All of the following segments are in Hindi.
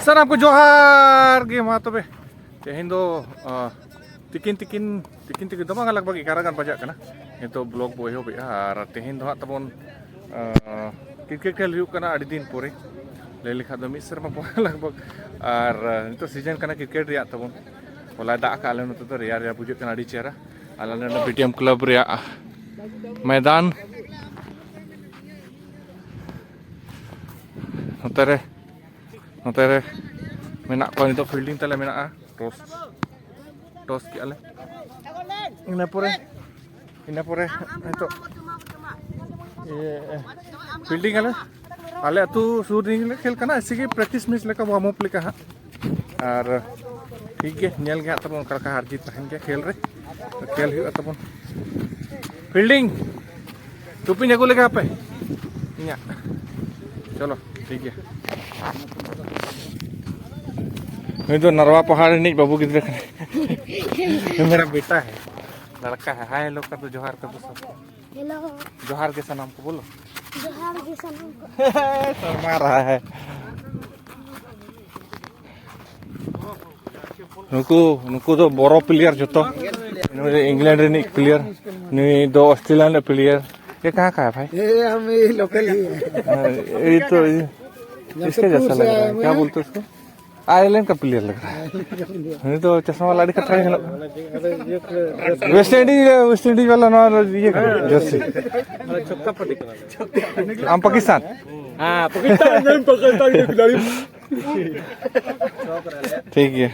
सर आपको जोहार गे मा तबे तेहेन दो तिकिन तिकिन तिकिन तिकिन दो लगभग 11 गान बजा कना तो ब्लॉग बो एहोब और तेहेन दो तबन क्रिकेट खेल हुई कना अड़ी दिन पोरे ले लेखा दो मिस सेरमा लगभग और तो सीजन कना क्रिकेट रिया तबन होला दा का आले नते तो रिया रिया बुझे कना अड़ी चेहरा आले ने बीटीएम क्लब रिया मैदान नोते मेना को नितो फील्डिंग तले मेना टॉस के आले इन पोरे तो ये फील्डिंग आले अतु सूर दिन खेल करना ऐसे कि प्रैक्टिस मैच लेका वार्म अप लेका और ठीक है नेल गया तब उनका हार जीत तहन के खेल रे खेल हुआ तब फील्डिंग टुपी नेगो लेका पे इया चलो ठीक है मैं तो नरवा पहाड़ नहीं बाबू किधर मेरा बेटा है लड़का है हाय लोग का तो जोहार कर दो सबको हेलो जोहार के सलाम को बोलो जोहार के सलाम को शर्मा रहा है नुकु तो बोरो प्लेयर जो तो इंग्लैंड रे प्लेयर नहीं दो ऑस्ट्रेलियन प्लेयर ये कहाँ का है भाई ये हम लोकल ही है ये तो इसके जैसा लग रहा है क्या बोलते हैं उसको आयरलैंड का प्लेयर लग रहा है नहीं तो चश्मा वाला दिखता है वेस्ट इंडीज वाला ना ये जर्सी हम पाकिस्तान हाँ पाकिस्तान ठीक है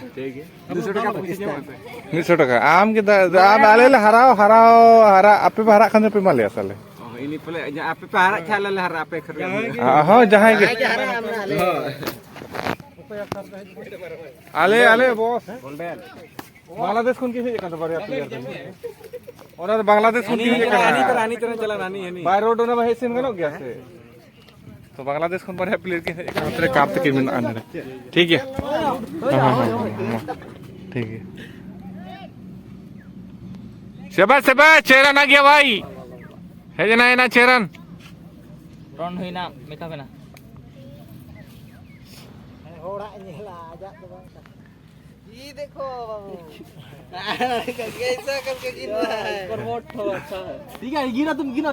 200 टका आम के आम आले हरा आपे हरा खाने पे माले साले ini pula apa paharak khala lah apa kerja हां जहां के आले बॉस बांग्लादेश कौन की है का बढ़िया प्लेयर और बांग्लादेश कौन की है रानी तरह चला रानी है नहीं बाय रोड ना भाई सीन गनो गया से तो बांग्लादेश कौन बढ़िया प्लेयर की है तेरे काम तक में आने ठीक है ठीक है शाबाश चेहरा ना गया भाई है ना चेरन रन हुई ना मेका बना ये देखो बाबू कैसा करके गिर रहा है प्रमोट हो अच्छा है ठीक है गिरा तुम गिना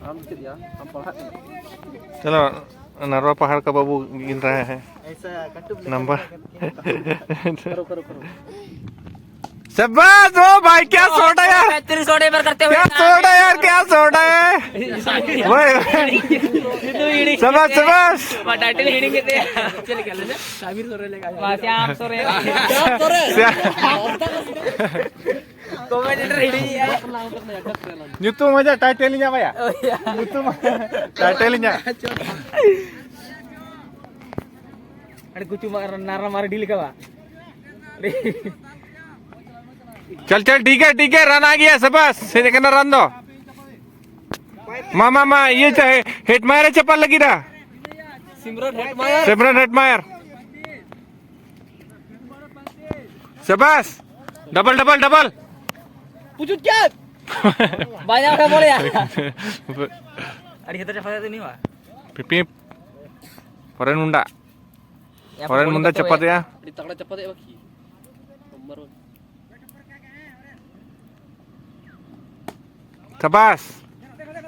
हम किया हम पढ़ा चलो नरवा पहाड़ का बाबू गिन रहा है ऐसा कटुब नंबर करो शाबाश ओ भाई क्या सोडा यार तेरी सोडे पर करते हुए क्या सोडा है भाई शाबाश टाइटल हिडिंग के चल के ले साबिर सोरे लेगा श्याम सोरे commentator heading nyutu aja titelnya apa ya nyutu titelnya अरे कुछ नारा मार डील का चल ठीक है रन आ गया शाबाश सीधे करना रन दो मामा ये चाहे हेटमायर चप्पल लगी रहा सिमरन हेटमायर शाबाश डबल पुजुत क्या banyak udah boleh ya ada kita cepat ini wah pipip Foreign munda cepat ya ditakla cepat ya bagi nomor शाबाश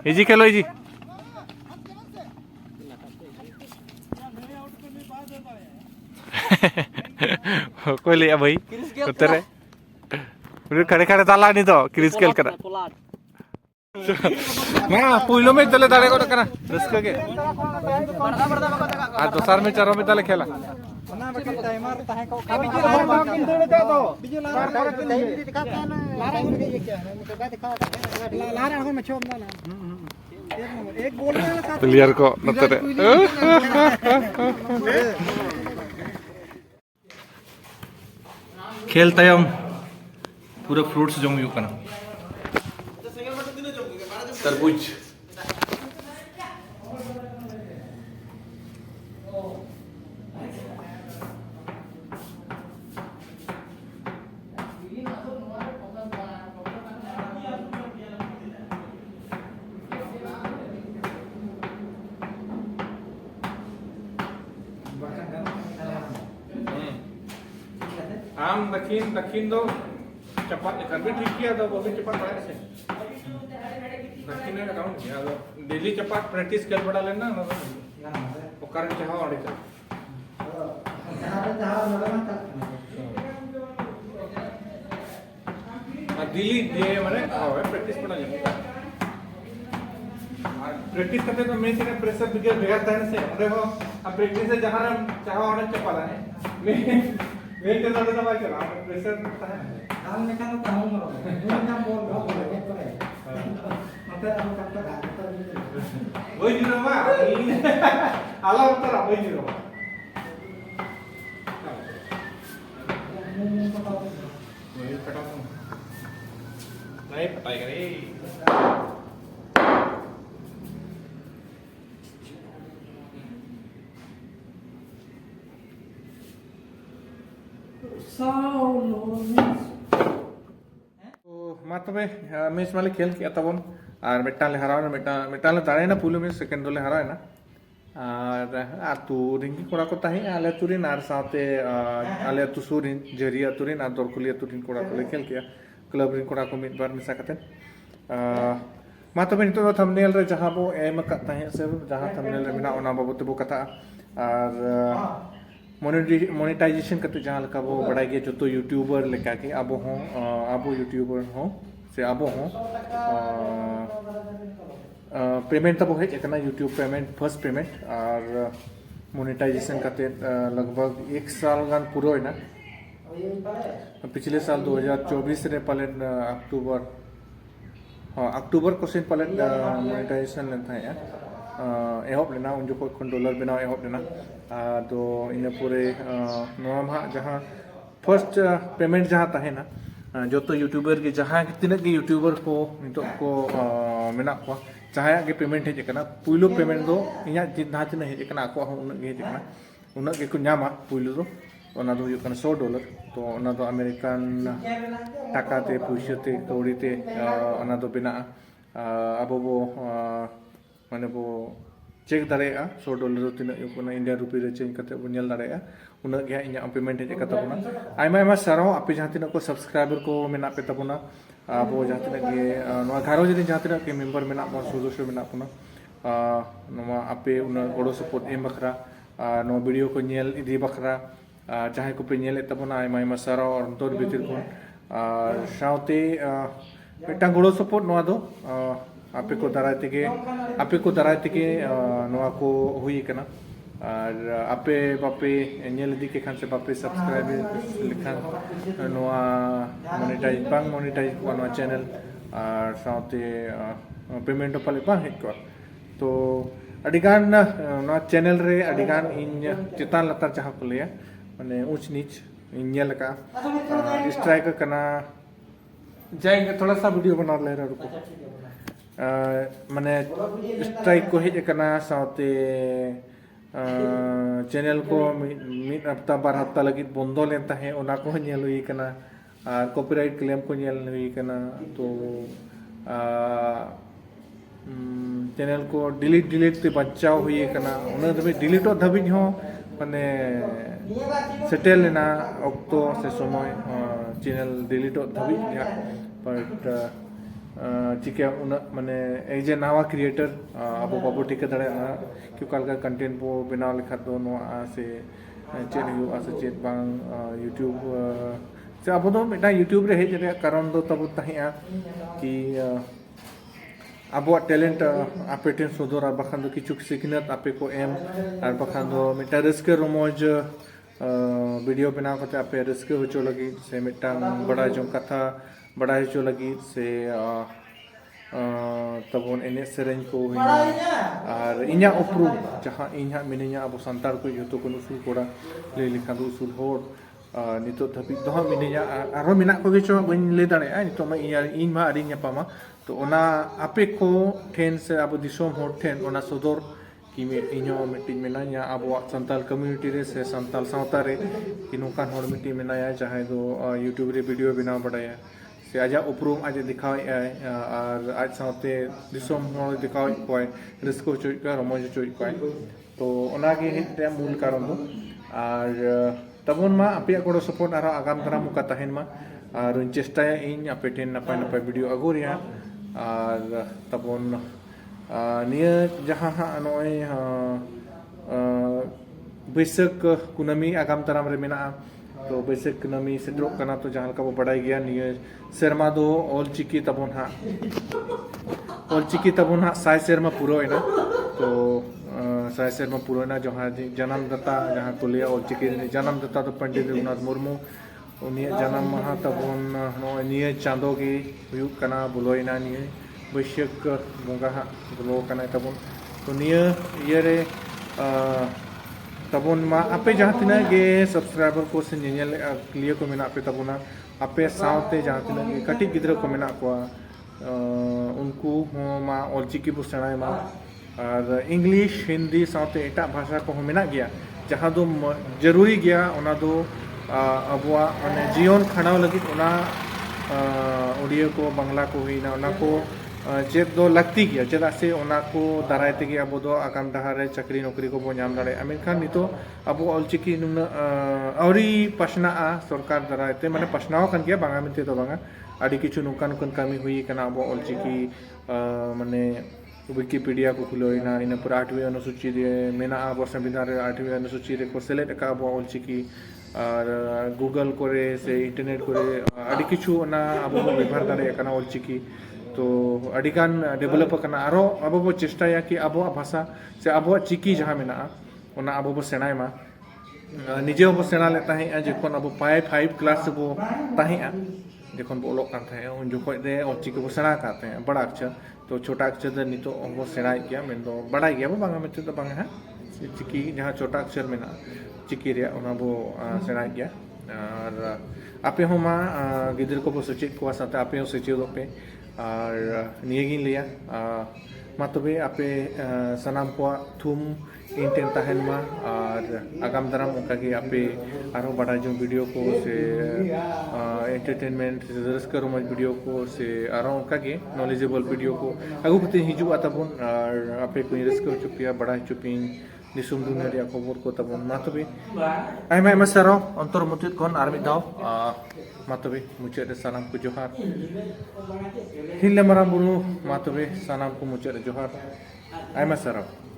इजी खेलो इजी कोई लिया भाई उतर है खड़े ताला नहीं तो क्रिस खेल करा मैं पुइलो में तले दाड़े को करा रस्के के आज दोसर में चारों में तले खेला प्लेयर को नतरे खेल तयम पूरा फ्रूट्स जम हुई कना तरबूज आम दक्षिण दो cepat kan be ठीक किया तो बहुत cepat पड़ा से दक्षिण में काउंट किया तो डेली cepat प्रैक्टिस कर पड़ा लेना ना वो कारण चाहो आड़े चल दिल्ली दे माने प्रैक्टिस पड़ा लेना प्रैक्टिस करते तो मैं तेरे प्रेशर बिगड़ गया था से अरे वो अब प्रैक्टिस से जहां चाहो आड़े चपा है मैं के साथ तो बात चला प्रेशर था हम ने कहा तो हम ना बोल रहा हूं वही जीरो मा आला उत्तर वही जीरो वही पटा नहीं पटाई करे मातबे मैच माले खेल किया तबन और मिट्टान ले हरावे मिट्टान ले दाड़े ना पुलो में सेकंड ले हरावे ना और आतु रिंगी कोड़ा को ताही आले तुरिन आर साथे आले अतु सुरिन जरिया तुरिन आर दरकुलिया तुरिन कोड़ा को ले खेल किया क्लब रिन कोड़ा को मिद बार मिसा कते मातबे नितो थंबनेल रे जहां बो एम कता है से जहां थंबनेल रे मिना ओना बाबू ते बो कथा और मोनेटाइजेशन करते जहाँ लगा वो बड़ा गया जो तो यूट्यूबर लेका के अब हों अब यूट्यूबर हों से अब हों पेमेंट तब है इतना यूट्यूब पेमेंट फर्स्ट पेमेंट और मोनेटाइजेशन करते लगभग 1 साल गान पूरा है ना पिछले साल 2024 रे पहले अक्टूबर को से पहले मोनेटाइजेशन लेता है एहब लेना उन जो कोई डॉलर बनाओ एहब लेना तो इन पूरे नोमा जहाँ फर्स्ट पेमेंट जहाँ तहे ना जो तो यूट्यूबर के जहाँ तीन के यूट्यूबर को नितो को मेना को जहाँ के पेमेंट है जेकना पुइलो पेमेंट दो इया जहाँ तीन है जेकना को उन के जेकना उन के को न्यामा पुइलो दो ओना दो $100 तो ओना दो अमेरिकन टाका ते पुइसो ते कौड़ी ते ओना दो बिना अब वो माने वो चेक दाड़ेगा $100 तीन इंडिया रुपी रे चेंज करते वो नेल दाड़ेगा उन गया इन पेमेंट है कता बना आयमा आयमा सारो आपे जहां तीन को सब्सक्राइबर को मेना पे तबना अब जहां तीन के नवा घारो जदी जहां तीन के मेंबर मेना बो सदस्य मेना पुना नवा आपे उन गोड़ो सपोर्ट एम बखरा नो वीडियो को नेल इदी बखरा जहां को पे नेल तबना आयमा आयमा सारो और अंतर भीतर को साउते मिटा गोड़ो सपोर्ट नवा दो आपे को दाराय तेगे नवा को हुई कना और आपे बापे नेल दी के खान से बापे सब्सक्राइब लिखा नवा मोनेटाइज को नवा चैनल और साथे पेमेंट पाले बा हेक को तो अडिगान नवा चैनल रे अडिगान इन चितान लतार जहां को लिया माने ऊंच नीच इन नेल का स्ट्राइक करना जाएंगे थोड़ा सा वीडियो बना ले रहा रुको माने स्ट्राइक को हेज करना साथे चैनल को मिड हफ्ता बार हफ्ता लगी बंदो लेता है ओना को नेल हुई करना और कॉपीराइट क्लेम को नेल हुई करना तो चैनल को डिलीट ते बचाव हुई करना उन दबे डिलीट धबी हो माने सेटल लेना अक्तो से समय चैनल डिलीट धबी बट चिके उन माने एज ए नावा क्रिएटर अब बाबू ठीक दाड़े क्यों का कंटेंट बो बनाव लेखा दो नो से चेक यू से चेक बांग यूट्यूब से अब दो मिटा यूट्यूब रे हेज रे कारण दो तब तहिया कि अब टैलेंट आपे टेन सुधर और बखान दो किचुक सिखनत आपे को एम और बखान दो मिटा रस्के रोमोज वीडियो बनाव करते आपे रस्के होचो लगी से मिटा बड़ा जो कथा बड़ा हो लगी से तबन एने सेरें को और इना उपरूम जहाँ इन मिनिया अब सांतार को जो को उसूल कोड़ा ले लिखा दो उसूल होड़ नितो धबी दो मिनिया आरो मिना को गेचो बन ले दाड़े नितो मा इन मा आरी न्यापामा तो ओना आपे को ठेन से अब दिसोम होड़ ठेन ओना सदर कि इनो मिट्टी मेनाया अब संताल कम्युनिटी रे से संताल सावता रे कि नोकान होड़ मिट्टी मेनाया चाहे दो यूट्यूब रे वीडियो बनाव बड़ाया से आजा उपरूम आज दिखाव और आज साथे दिसोम होड़ दिखाव कोय रिस्को चोय का रमोज चोय कोय तो ओना के हेते मूल कारण दो और tabon ma ape goro support aro agam daram muka tahen ma ar chestaya ᱤᱧ ape ten napai napai video agu ria ar tabon niya jahan ha noi Baisak kunami agam daram re mena तो Baisak kunami sedrok kana to jahan ka bo badai gya niya serma do ol chiki tabon ha sai serma puro ena तो sai serma puro ena jahan janam data jahan ko liya ol chiki janam data to Pandit Raghunath Murmu उन्हीं जन्म महा तबोन निये चांदो की हुयुक कना बुलोइना निये बैशक बुंगा बुलो कना तबोन तो निये ये रे तबोन मा आपे जहाँ तिना गे सब्सक्राइबर को से नियल क्लियर को मिना आपे तबोना आपे साउते जहाँ तिना गे कटी गिद्र को मिना को उनको मा ऑलचिकी बुसनाय मा और इंग्लिश हिंदी साउते एटा भाषा को मिना गया जहाँ दो जरूरी गया उना दो अबुआ माने जीवन खाना लगी उना उड़िया को बांग्ला को हुई ना उना को चेत दो लगती गया चेदा से उना को दाराय तेगे अब दो आगाम डहारे चक्री नौकरी को बो नाम दाड़े अमेरिका नितो अब ऑलचिकी नुन औरी पसना सरकार दाराय ते माने पसनाव कन गया बांगा मिते तो बांगा आदि किछु नुकान नुकान कमी हुई कना अब ऑलचिकी माने विकिपीडिया को खुलोइना इन पर 8वीं अनुसूची रे मेना अब संविधान रे 8वीं अनुसूची रे को सेलेक्ट का अब ऑलचिकी और गूगल करे से इंटरनेट करे अड़ी किछु ना अब व्यवहार दारे कना ऑलचिकी तो अड़ीगान डेवलप करना आरो अब बो चेष्टा या कि अब भाषा से अब चिकी जहाँ मेना उना अब बो सेनाय मा निजे अब सेना लेता है जखन अब 5 क्लास बो ताही जखन बो ओलोक कान थाहे उन जखन दे ऑलचिकी बो सेना काते हैं बड़ा अक्षर तो छोटा अक्षर दे नितो बो सेनाय गया मेन दो बड़ा गया बो बांगा मिते तो बांगा चिकी जहाँ छोटा अक्षर मेना चिकी रे उना बो सेनाय गया और आपे हो मा गिदर को बो सचेत को साथे आपे हो सचेत पे और नियगिन लिया मतबे आपे सनाम को थुम इंटेन ताहन मा और आगाम दाराम उनका कि आपे आरो बड़ा जो वीडियो को से एंटरटेनमेंट रस्कर मज वीडियो को से आरो उनका कि नॉलेजेबल वीडियो को अगु कते हिजु आताबन और आपे को रस्कर चुपिया बड़ा चुपिन दिसुम दुनिया रे खबर को तबन मतबे आइमा सरो अंतर मुतित कोन आर मिदाव मतबे मुचे रे सलाम को जोहार हिल्ले मरा बुनु मतबे सलाम को मुचे रे जोहार आइमा सरो